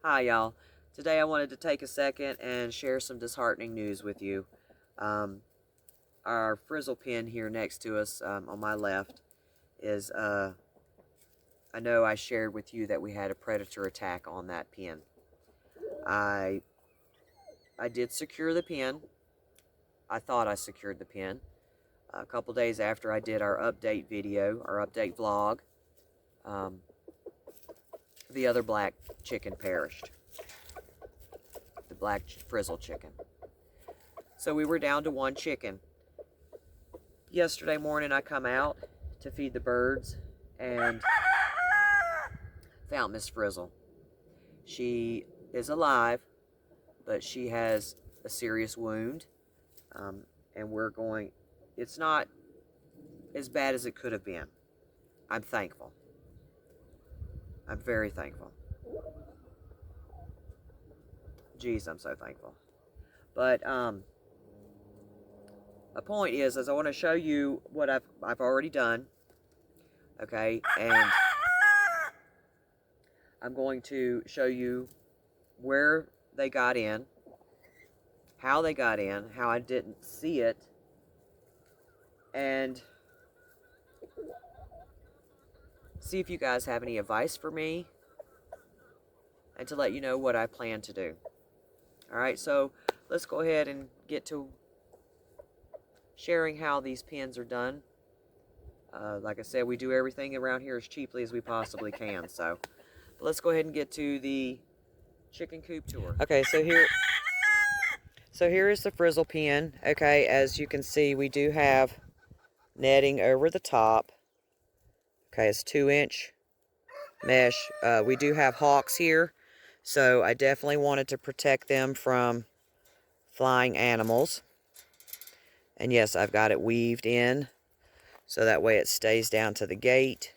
Hi y'all. Today I wanted to take a second and share some disheartening news with you. Our frizzle pen here next to us on my left is, I know I shared with you that we had a predator attack on that pen. I did secure the pen. I thought I secured the pen. A couple days after I did our update video, our update vlog, the other black chicken perished. The black frizzle chicken. So we were down to one chicken. Yesterday morning I come out to feed the birds and found Miss Frizzle. She is alive, but she has a serious wound, and it's not as bad as it could have been. I'm thankful. I'm very thankful. Jeez, I'm so thankful. But the point is I want to show you what I've already done. Okay, and I'm going to show you where they got in, how they got in, how I didn't see it, and see if you guys have any advice for me, and to let you know what I plan to do. Alright, so let's go ahead and get to sharing how these pens are done. Like I said, we do everything around here as cheaply as we possibly can, so let's go ahead and get to the chicken coop tour. Okay, so here is the frizzle pen. Okay, as you can see, we do have netting over the top. Okay, it's 2-inch mesh. We do have hawks here, so I definitely wanted to protect them from flying animals. And yes, I've got it weaved in, so that way it stays down to the gate.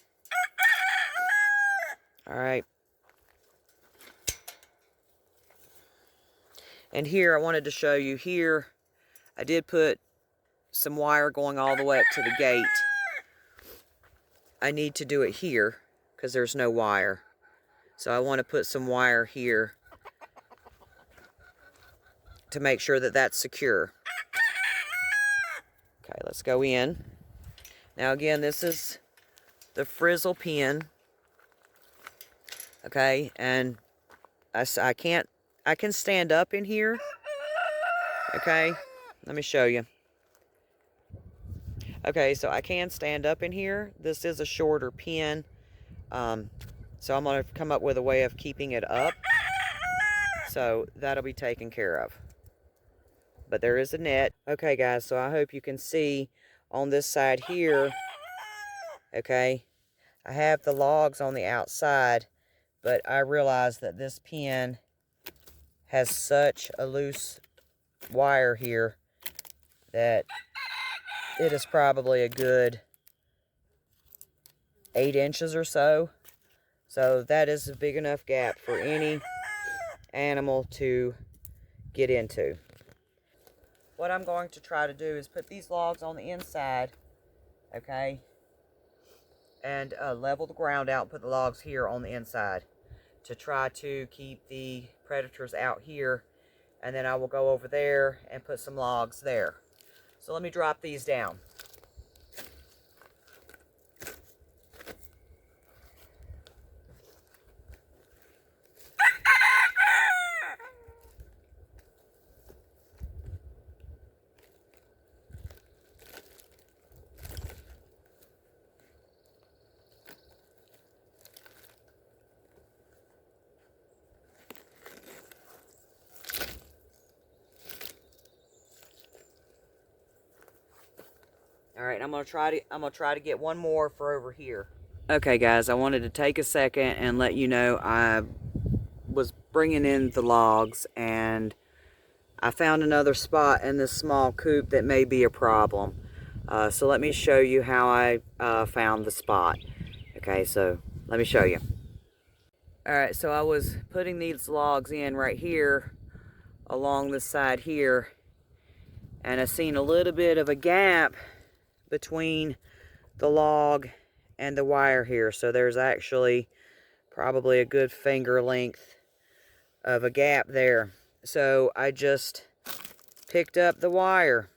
Alright. And here, I wanted to show you here, I did put some wire going all the way up to the gate. I need to do it here, because there's no wire. So I want to put some wire here to make sure that that's secure. Okay, let's go in. Now again, this is the frizzle pen. Okay, and I can stand up in here. Okay, let me show you. Okay, so I can stand up in here. This is a shorter pen. So I'm going to come up with a way of keeping it up. So that'll be taken care of. But there is a net. Okay, guys, so I hope you can see on this side here. Okay, I have the logs on the outside, but I realize that this pen has such a loose wire here that it is probably a good 8 inches or so. So that is a big enough gap for any animal to get into. What I'm going to try to do is put these logs on the inside, okay, and level the ground out and put the logs here on the inside to try to keep the predators out here, and then I will go over there and put some logs there. So let me drop these down. All right, I'm gonna try to get one more for over here. Okay, guys, I wanted to take a second and let you know I was bringing in the logs, and I found another spot in this small coop that may be a problem. So let me show you how I found the spot. Okay, so let me show you. All right, so I was putting these logs in right here along the side here, and I seen a little bit of a gap between the log and the wire here. So there's actually probably a good finger length of a gap there. So I just picked up the wire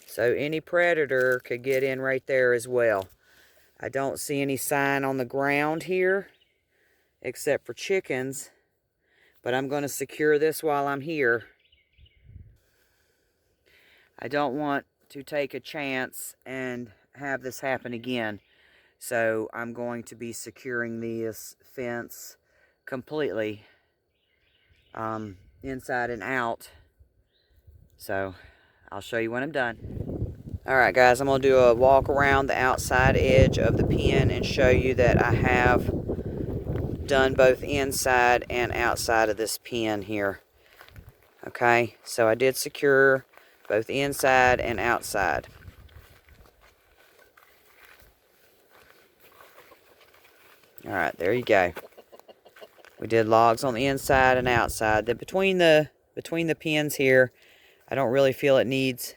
so any predator could get in right there as well. I don't see any sign on the ground here except for chickens, but I'm going to secure this while I'm here. I don't want to take a chance and have this happen again. So I'm going to be securing this fence completely, inside and out. So I'll show you when I'm done. Alright guys, I'm going to do a walk around the outside edge of the pen and show you that I have done both inside and outside of this pen here. Okay, so I did secure both inside and outside. Alright, there you go. We did logs on the inside and outside. Then between the pins here, I don't really feel it needs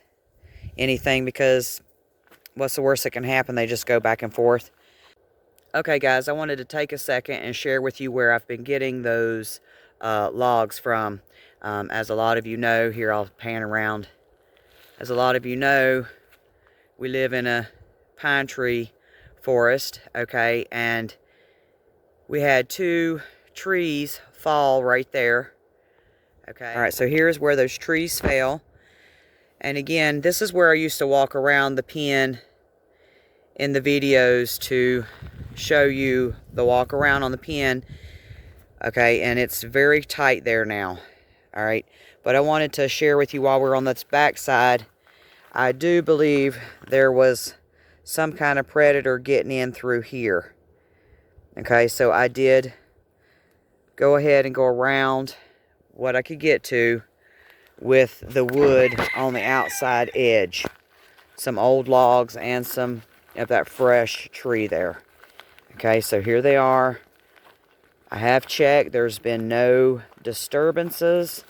anything because what's the worst that can happen? They just go back and forth. Okay guys, I wanted to take a second and share with you where I've been getting those logs from. As a lot of you know, here I'll pan around. As a lot of you know, we live in a pine tree forest, okay, and we had 2 trees fall right there. Okay. All right, so here's where those trees fell. And again, this is where I used to walk around the pen in the videos to show you the walk around on the pen. Okay, and it's very tight there now. All right, but I wanted to share with you while we're on this back side, I do believe there was some kind of predator getting in through here. Okay, so I did go ahead and go around what I could get to with the wood on the outside edge. Some old logs and some of that fresh tree there. Okay, so here they are. I have checked. There's been no disturbances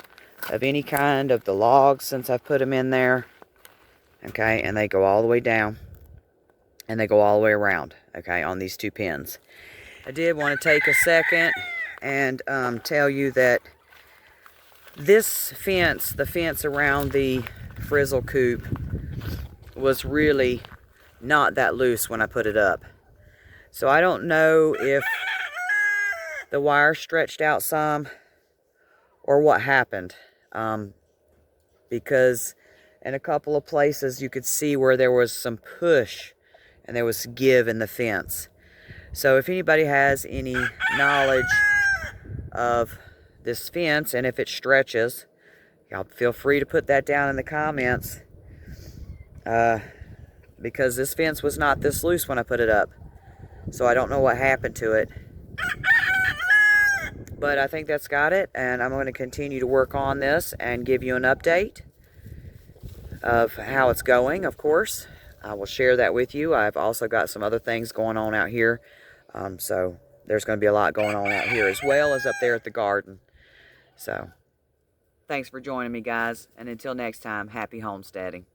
of any kind of the logs since I've put them in there. Okay, and they go all the way down. And they go all the way around, okay, on these 2 pins. I did want to take a second and tell you that this fence, the fence around the frizzle coop, was really not that loose when I put it up. So I don't know if the wire stretched out some or what happened. Because in a couple of places you could see where there was some push and there was give in the fence. So if anybody has any knowledge of this fence and if it stretches, y'all feel free to put that down in the comments. Because this fence was not this loose when I put it up. So I don't know what happened to it. But I think that's got it, and I'm going to continue to work on this and give you an update of how it's going, of course. I will share that with you. I've also got some other things going on out here. So there's going to be a lot going on out here as well as up there at the garden. So thanks for joining me, guys. And until next time, happy homesteading.